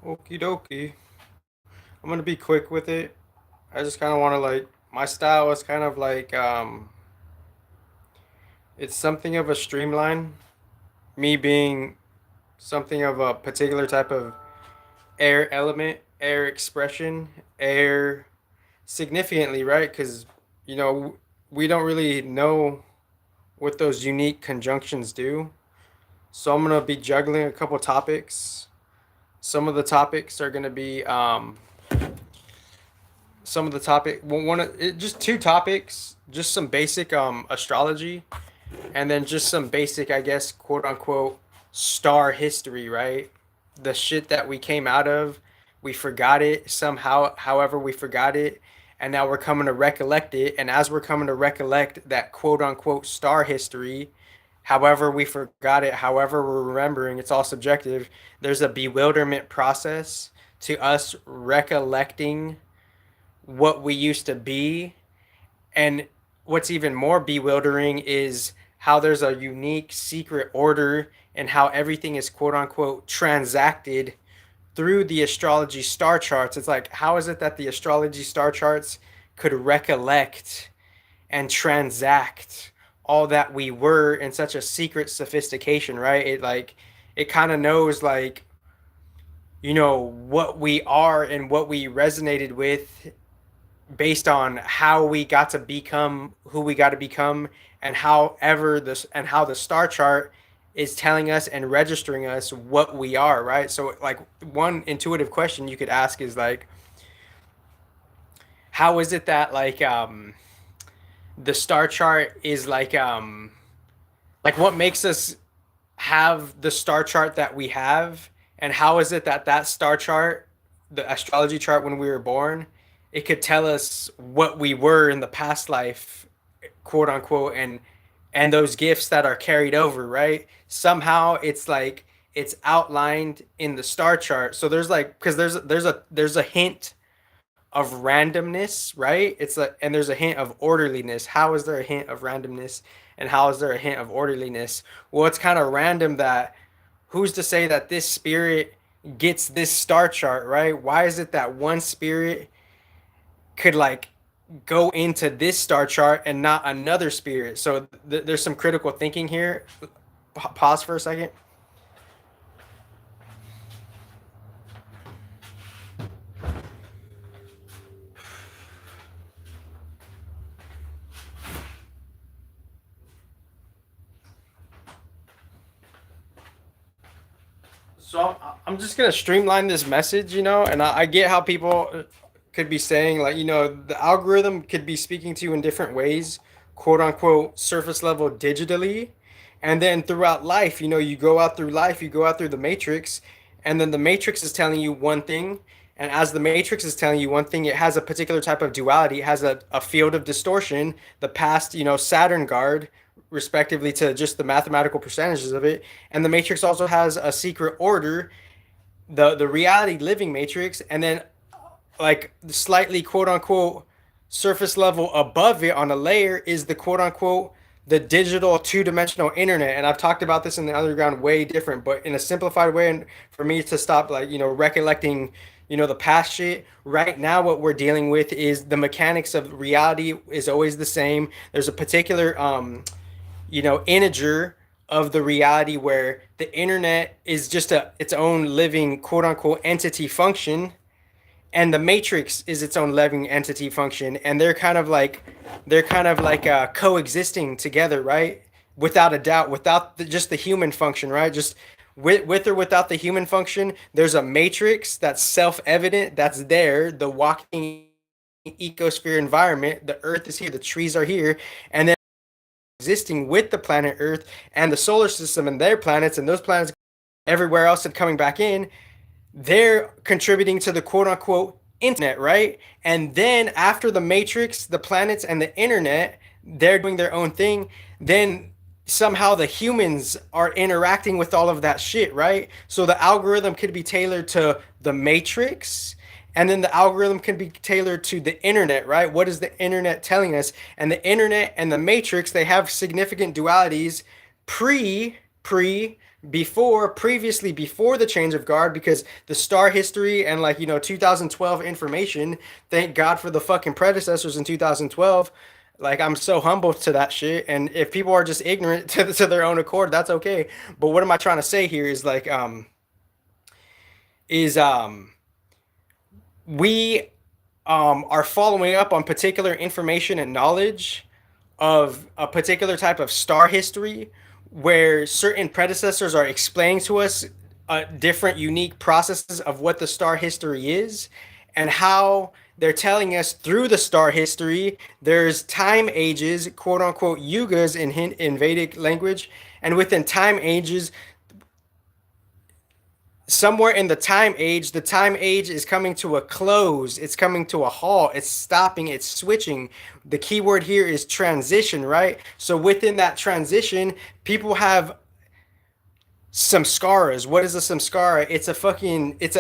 Okie dokie. I'm gonna be quick with it. I just kind of want to my style is kind of it's something of a streamline. Me being something of a particular type of air element, air expression, air significantly, right? Because you know we don't really know what those unique conjunctions do. So I'm gonna be juggling a couple topics. Some of the topics are gonna be some of the topic one just two topics, just some basic astrology, and then just some basic, I guess, quote unquote star history, right? The shit that we came out of, we forgot it somehow, however we forgot it, and now we're coming to recollect it. And as we're coming to recollect that quote unquote star history, however we forgot it, however we're remembering, it's all subjective. There's a bewilderment process to us recollecting what we used to be. And what's even more bewildering is how there's a unique secret order and how everything is quote unquote transacted through the astrology star charts. It's like, how is it that the astrology star charts could recollect and transact all that we were in such a secret sophistication, right? It kind of knows what we are and what we resonated with based on how we got to become who we got to become, and how the star chart is telling us and registering us what we are, right? So like one intuitive question you could ask is like, how is it that the star chart is like what makes us have the star chart that we have, and how is it that that star chart, the astrology chart when we were born, it could tell us what we were in the past life, quote unquote, and those gifts that are carried over, right? Somehow it's like it's outlined in the star chart. So there's like, because there's a hint of randomness, right? It's like, and there's a hint of orderliness. How is there a hint of randomness, and how is there a hint of orderliness? Well, it's kind of random that who's to say that this spirit gets this star chart, right? Why is it that one spirit could go into this star chart and not another spirit? So there's some critical thinking here. Pause for a second. So I'm just gonna streamline this message, and I get how people could be saying the algorithm could be speaking to you in different ways, quote unquote, surface level digitally, and then throughout life, you go out through life, you go out through the matrix, and then the matrix is telling you one thing, and as the matrix is telling you one thing, it has a particular type of duality, it has a field of distortion, the past, Saturn guard, respectively to just the mathematical percentages of it. And the matrix also has a secret order, the reality living matrix, and then like slightly quote unquote surface level above it on a layer is the quote unquote the digital two-dimensional internet. And I've talked about this in the underground way different, but in a simplified way, and for me to stop recollecting the past shit. Right now what we're dealing with is the mechanics of reality is always the same. There's a particular integer of the reality where the internet is just its own living quote unquote entity function, and the matrix is its own living entity function, and they're kind of like coexisting together, right? Without a doubt, without just the human function, right? Just with or without the human function, there's a matrix that's self-evident, that's there, the walking ecosphere environment, the earth is here, the trees are here, and then existing with the planet Earth and the solar system and their planets, and those planets everywhere else and coming back in, they're contributing to the quote unquote internet, right? And then after the matrix, the planets and the internet, they're doing their own thing. Then somehow the humans are interacting with all of that shit, right? So the algorithm could be tailored to the matrix, and then the algorithm can be tailored to the internet, right? What is the internet telling us? And the internet and the matrix, they have significant dualities pre before the change of guard, because the star history and, like, 2012 information, thank God for the fucking predecessors in 2012. Like, I'm so humble to that shit. And if people are just ignorant to their own accord, that's okay. But what am I trying to say here is like is we are following up on particular information and knowledge of a particular type of star history, where certain predecessors are explaining to us different unique processes of what the star history is, and how they're telling us through the star history there's time ages, quote unquote yugas in Vedic language, and within time ages, somewhere in the time age is coming to a close, it's coming to a halt, it's stopping, it's switching. The key word here is transition, right? So within that transition, people have samskaras. What is a samskara?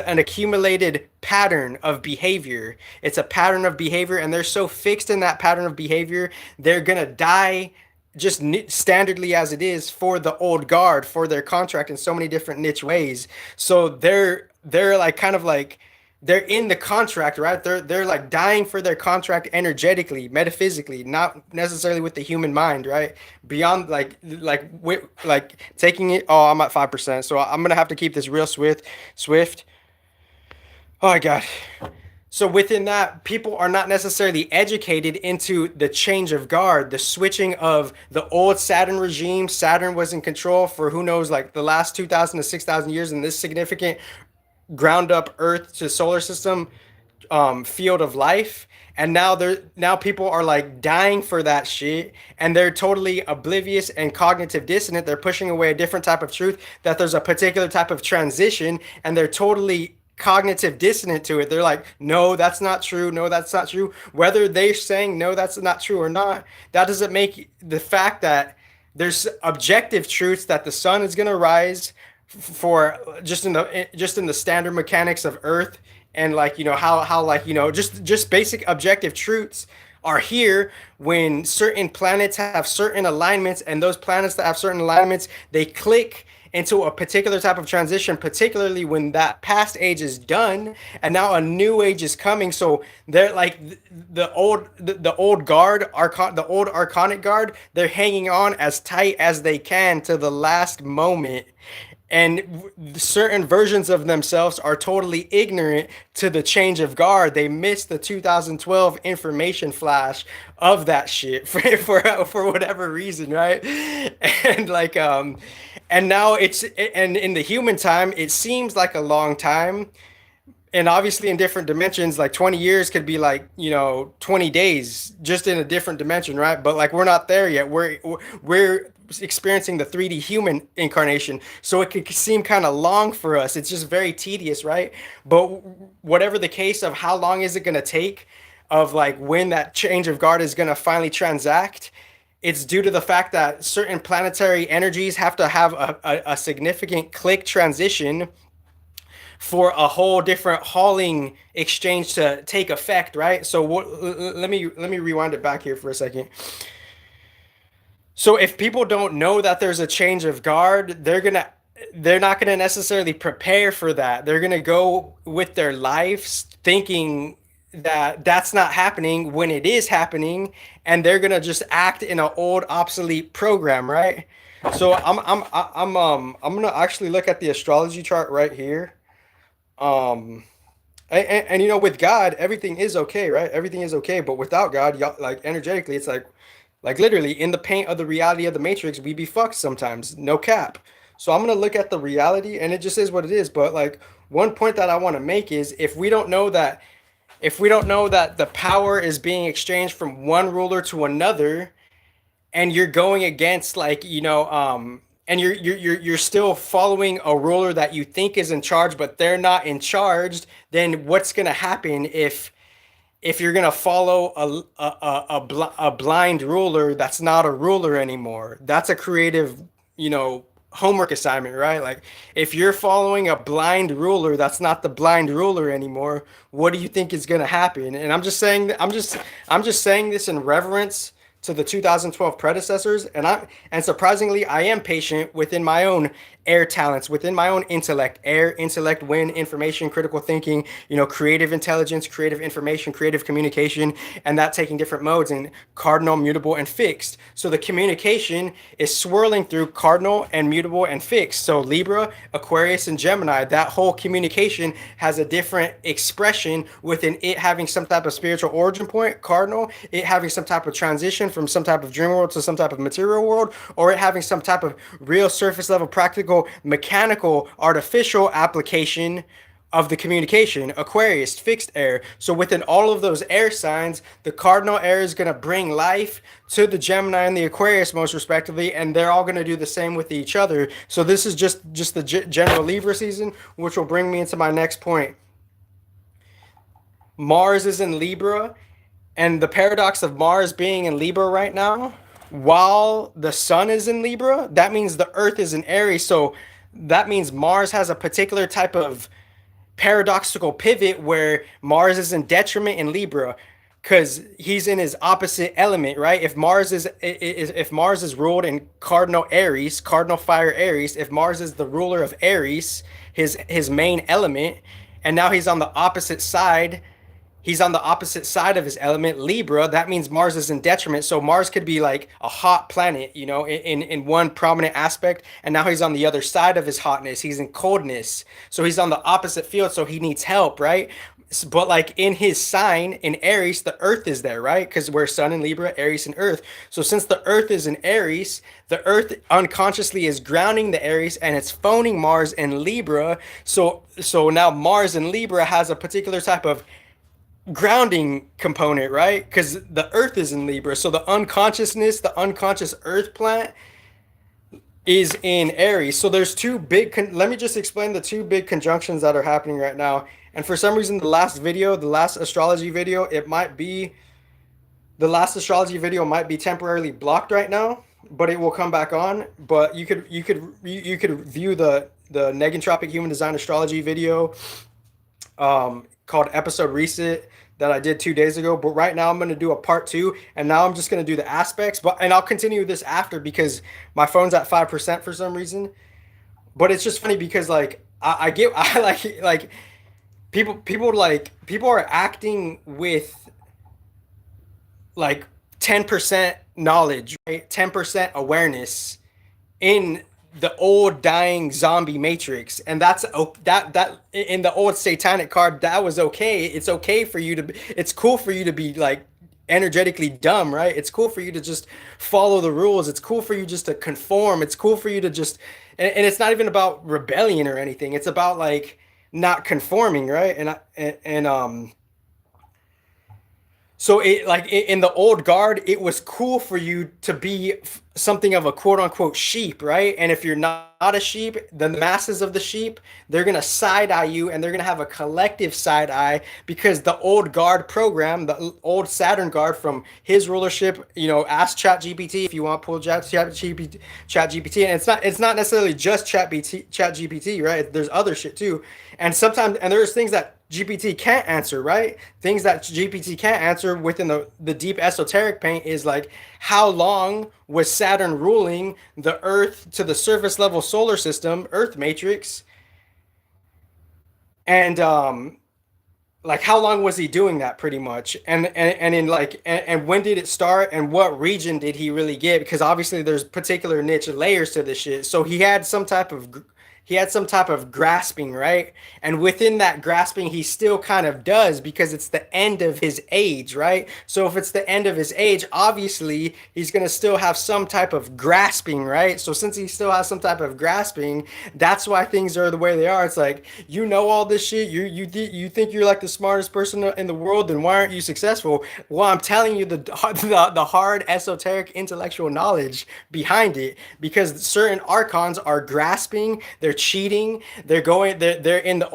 An accumulated pattern of behavior. It's a pattern of behavior, and they're so fixed in that pattern of behavior, they're gonna die just standardly as it is for the old guard, for their contract in so many different niche ways. So they're like kind of like they're in the contract, right? They're like dying for their contract energetically, metaphysically, not necessarily with the human mind, right? Beyond like taking it. Oh, I'm at 5%, so I'm gonna have to keep this real swift. Oh my God. So within that, people are not necessarily educated into the change of guard, the switching of the old Saturn regime. Saturn was in control for who knows, like the last 2,000 to 6,000 years in this significant ground up Earth to solar system field of life. And now people are like dying for that shit, and they're totally oblivious and cognitive dissonant. They're pushing away a different type of truth, that there's a particular type of transition, and they're totally cognitive dissonant to it. They're like, no, that's not true. No, that's not true. Whether they're saying no, that's not true or not, that doesn't make the fact that there's objective truths that the sun is going to rise for just in the standard mechanics of Earth, and like how like just basic objective truths are here. When certain planets have certain alignments, and those planets that have certain alignments, they click into a particular type of transition, particularly when that past age is done and now a new age is coming. So they're like the old guard, the old archonic guard, they're hanging on as tight as they can to the last moment, and certain versions of themselves are totally ignorant to the change of guard. They missed the 2012 information flash of that shit for whatever reason, right? And like and now and in the human time it seems like a long time, and obviously in different dimensions, like 20 years could be like 20 days just in a different dimension, right? But like we're not there yet. We're experiencing the 3D human incarnation, so it could seem kind of long for us. It's just very tedious, right? But whatever the case of how long is it going to take, of like when that change of guard is going to finally transact, it's due to the fact that certain planetary energies have to have a significant click transition for a whole different hauling exchange to take effect, right? So let me rewind it back here for a second. So if people don't know that there's a change of guard, they're not gonna necessarily prepare for that. They're gonna go with their lives thinking that that's not happening when it is happening, and they're gonna just act in an old obsolete program, right? So I'm gonna actually look at the astrology chart right here. Um, and with God, everything is okay, right? Everything is okay, but without God, y'all, like energetically, it's like literally in the paint of the reality of the matrix, we be fucked sometimes, no cap. So I'm gonna look at the reality, and it just is what it is. But like one point that I want to make is, if we don't know that the power is being exchanged from one ruler to another, and you're going against like and you're still following a ruler that you think is in charge, but they're not in charge, then what's gonna happen if you're gonna follow a blind ruler that's not a ruler anymore? That's a creative, homework assignment, right? Like if you're following a blind ruler that's not the blind ruler anymore, what do you think is gonna happen? And I'm just saying this in reverence to the 2012 predecessors, and surprisingly, I am patient within my own air talents, within my own intellect, air, intellect, wind, information, critical thinking, creative intelligence, creative information, creative communication, and that taking different modes in cardinal, mutable, and fixed. So the communication is swirling through cardinal and mutable and fixed. So Libra, Aquarius, and Gemini, that whole communication has a different expression within it having some type of spiritual origin point, cardinal, it having some type of transition from some type of dream world to some type of material world, or it having some type of real surface level practical mechanical artificial application of the communication. Aquarius, fixed air. So within all of those air signs, the cardinal air is going to bring life to the Gemini and the Aquarius most respectively, and they're all going to do the same with each other. So this is just the general Libra season, which will bring me into my next point. Mars is in Libra, and the paradox of Mars being in Libra right now, while the sun is in Libra, that means the earth is in Aries. So that means Mars has a particular type of paradoxical pivot where Mars is in detriment in Libra because he's in his opposite element, right? If Mars is ruled in cardinal Aries, cardinal fire Aries, if Mars is the ruler of Aries, his main element, and now he's on the opposite side of his element, Libra. That means Mars is in detriment. So Mars could be like a hot planet, in one prominent aspect. And now he's on the other side of his hotness. He's in coldness. So he's on the opposite field. So he needs help, right? But like in his sign in Aries, the earth is there, right? Because we're sun in Libra, Aries and earth. So since the earth is in Aries, the earth unconsciously is grounding the Aries and it's phoning Mars in Libra. So now Mars in Libra has a particular type of grounding component, right? Because the earth is in Libra. So the unconscious earth planet is in Aries. So there's let me just explain the two big conjunctions that are happening right now. And for some reason, the last astrology video, might be temporarily blocked right now, but it will come back on. But you could view the Negentropic Human Design Astrology video called Episode Reset that I did 2 days ago. But right now I'm going to do a part 2, and now I'm just going to do the aspects, and I'll continue this after because my phone's at 5% for some reason. But it's just funny because people are acting with like 10% knowledge, right? 10% awareness in the old dying zombie matrix, and that's that in the old satanic card, that was okay. It's cool for you to be like energetically dumb, right? It's cool for you to just follow the rules. It's cool for you just to conform. It's cool for you to just and it's not even about rebellion or anything. It's about like not conforming, right? So in the old guard, it was cool for you to be something of a quote unquote sheep, right? And if you're not a sheep, then the masses of the sheep, they're going to side eye you, and they're going to have a collective side eye because the old guard program, the old Saturn guard from his rulership, ask ChatGPT if you want, pull ChatGPT, and it's not necessarily just ChatGPT, right? There's other shit too. And there's things that GPT can't answer, right? Things that GPT can't answer within the deep esoteric paint is like, how long was Saturn ruling the Earth to the surface level solar system, Earth matrix? And like how long was he doing that pretty much? And when did it start, and what region did he really get? Because obviously there's particular niche layers to this shit. So he had some type of grasping, right? And within that grasping, he still kind of does because it's the end of his age, right? So if it's the end of his age, obviously he's going to still have some type of grasping, right? So since he still has some type of grasping, that's why things are the way they are. It's like, all this shit, you think you're like the smartest person in the world, then why aren't you successful? Well, I'm telling you the hard esoteric intellectual knowledge behind it, because certain archons are grasping, they're cheating, they're in the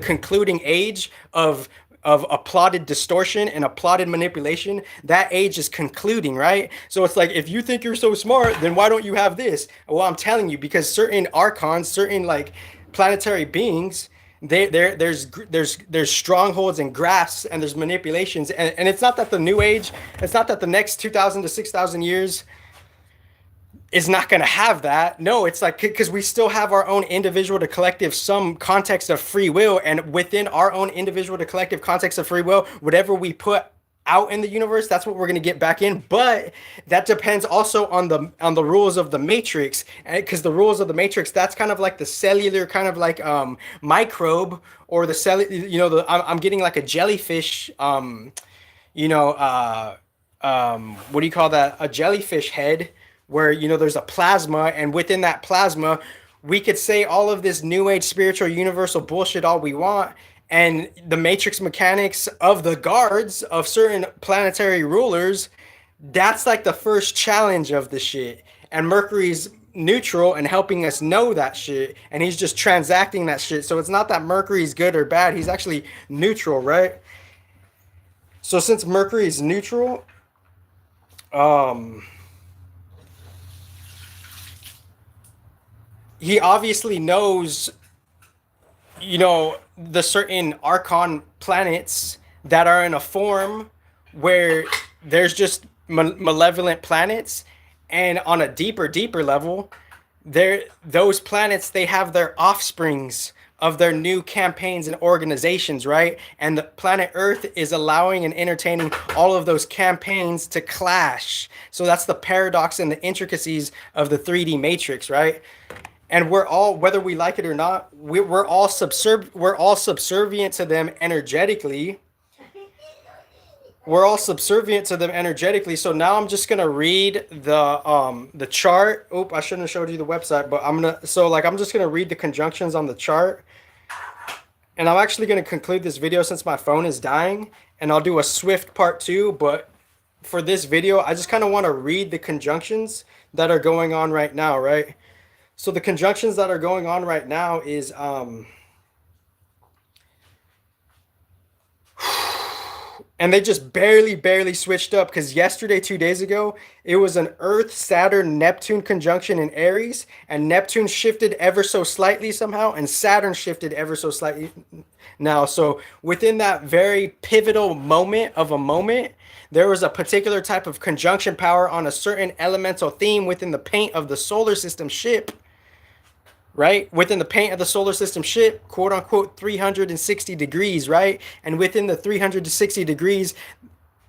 concluding age of applauded distortion and applauded manipulation. That age is concluding, right? So it's like, if you think you're so smart, then why don't you have this? Well, I'm telling you, because certain archons, certain like planetary beings, There's strongholds and grasps and there's manipulations, and it's not that the new age, it's not that the next 2000 to 6000 years is not going to have that. No, it's like because we still have our own individual to collective some context of free will, and within our own individual to collective context of free will, whatever we put out in the universe, that's what we're going to get back in. But that depends also on the rules of the matrix, because the rules of the matrix, that's kind of like the cellular kind of like microbe, or the cell, I'm getting like a jellyfish, you know, what do you call that? A jellyfish head, where there's a plasma, and within that plasma, we could say all of this new age spiritual universal bullshit all we want, and the matrix mechanics of the guards of certain planetary rulers. That's like the first challenge of the shit, and Mercury's neutral and helping us know that shit, and he's just transacting that shit. So it's not that Mercury's good or bad, he's actually neutral, right? So since Mercury is neutral, um he obviously knows, the certain archon planets that are in a form where there's just malevolent planets, and on a deeper level, those planets, they have their offsprings of their new campaigns and organizations, right? And the planet Earth is allowing and entertaining all of those campaigns to clash. So that's the paradox and the intricacies of the 3D matrix, right? And we're all, whether we like it or not, we're all subservient to them energetically. We're all subservient to them energetically. So now I'm just gonna read the chart. Oop, I shouldn't have showed you the website, but I'm just gonna read the conjunctions on the chart. And I'm actually gonna conclude this video since my phone is dying, and I'll do a swift part two. But for this video, I just kind of want to read the conjunctions that are going on right now, right? So the conjunctions that are going on right now is and they just barely switched up, because yesterday, 2 days ago, it was an Earth Saturn Neptune conjunction in Aries, and Neptune shifted ever so slightly somehow, and Saturn shifted ever so slightly now. So within that very pivotal moment of a moment, there was a particular type of conjunction power on a certain elemental theme within the paint of the solar system ship, right? Within the paint of the solar system ship, quote unquote, 360 degrees, right? And within the 360 degrees,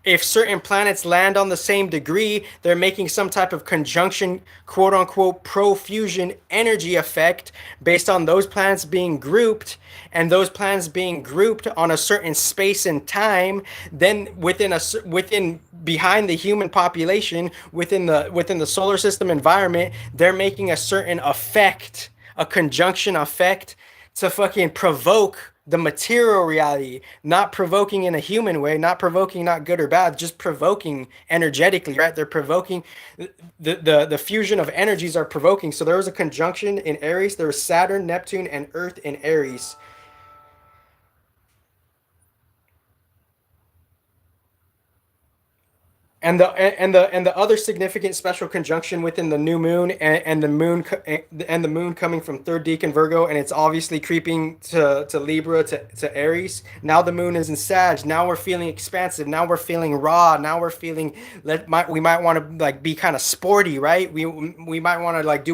if certain planets land on the same degree, they're making some type of conjunction, quote unquote, profusion energy effect based on those planets being grouped, and those planets being grouped on a certain space and time. Then within behind the human population, within the solar system environment, they're making a certain effect, a conjunction effect, to fucking provoke the material reality, not provoking in a human way, not provoking, not good or bad, just provoking energetically, right? They're provoking, the fusion of energies are provoking. So there was a conjunction in Aries. There was Saturn, Neptune, and Earth in Aries. And the other significant special conjunction within the new moon, and the moon coming from third decan Virgo, and it's obviously creeping to Libra, to Aries. Now the moon is in Sag. Now we're feeling expansive. Now we're feeling raw. Now we're feeling, we might want to like be kind of sporty, right? We might want to like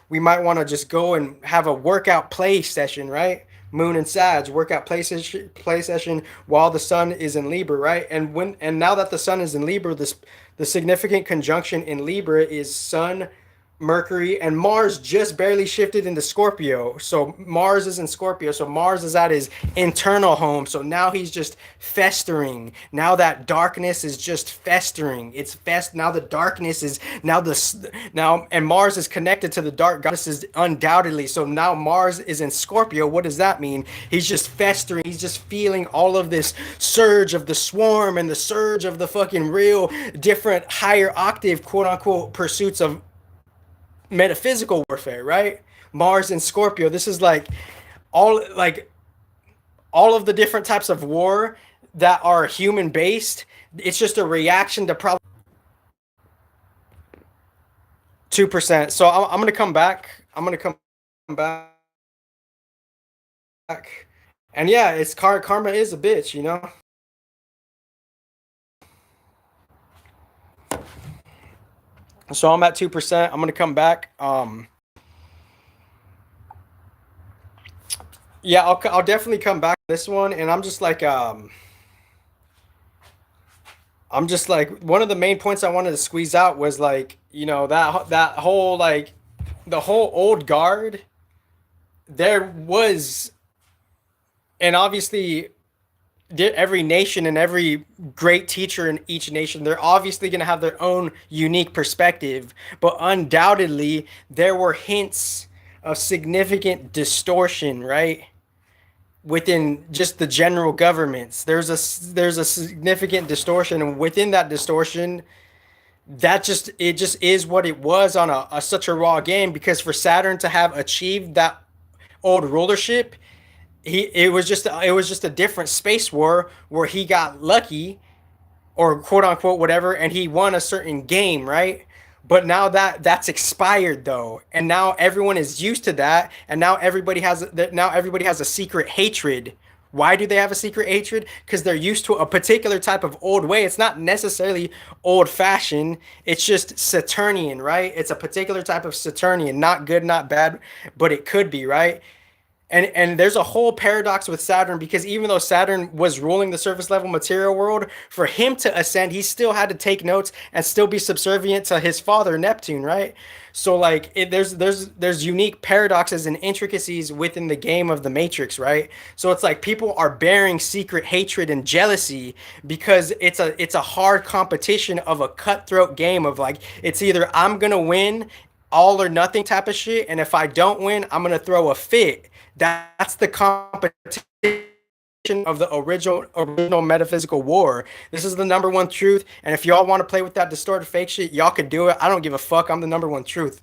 we might want to just go and have a workout play session, right? Moon and Sag, workout play session while the sun is in Libra, right? And now that the sun is in Libra, the significant conjunction in Libra is Sun, Mercury, and Mars just barely shifted into Scorpio. So Mars is in Scorpio. So Mars is at his internal home. So now he's just festering. Now that darkness is just festering. Now the darkness is now, and Mars is connected to the dark goddesses undoubtedly. So now Mars is in Scorpio. What does that mean? He's just festering. He's just feeling all of this surge of the swarm and the surge of the fucking real different higher octave, quote unquote, pursuits of metaphysical warfare, right? Mars and Scorpio. This is like all of the different types of war that are human based. It's just a reaction to probably 2%. So I'm gonna come back. I'm gonna come back. And yeah, it's karma is a bitch, you know. So I'm at 2%. I'm gonna come back. Yeah, I'll definitely come back to this one, and I'm just like one of the main points I wanted to squeeze out was like, that whole like the whole old guard. There was, and obviously every nation and every great teacher in each nation, they're obviously going to have their own unique perspective, but undoubtedly there were hints of significant distortion, right? Within just the general governments, there's a significant distortion, and within that distortion, it just is what it was on a such a raw game, because for Saturn to have achieved that old rulership, it was just a different space war where he got lucky, or quote unquote whatever, and he won a certain game, right? But now that's expired though, and now everyone is used to that, and now everybody has a secret hatred. Why do they have a secret hatred? Because they're used to a particular type of old way. It's not necessarily old fashioned. It's just Saturnian, right? It's a particular type of Saturnian, not good, not bad, but it could be, right? And there's a whole paradox with Saturn, because even though Saturn was ruling the surface level material world, for him to ascend, he still had to take notes and still be subservient to his father Neptune, right? So like there's unique paradoxes and intricacies within the game of the Matrix, right? So it's like people are bearing secret hatred and jealousy because it's a hard competition of a cutthroat game of like, it's either I'm gonna win all or nothing type of shit, and if I don't win, I'm gonna throw a fit. That's the competition of the original metaphysical war. This is the number one truth, and if y'all want to play with that distorted fake shit, y'all could do it. I don't give a fuck. I'm the number one truth.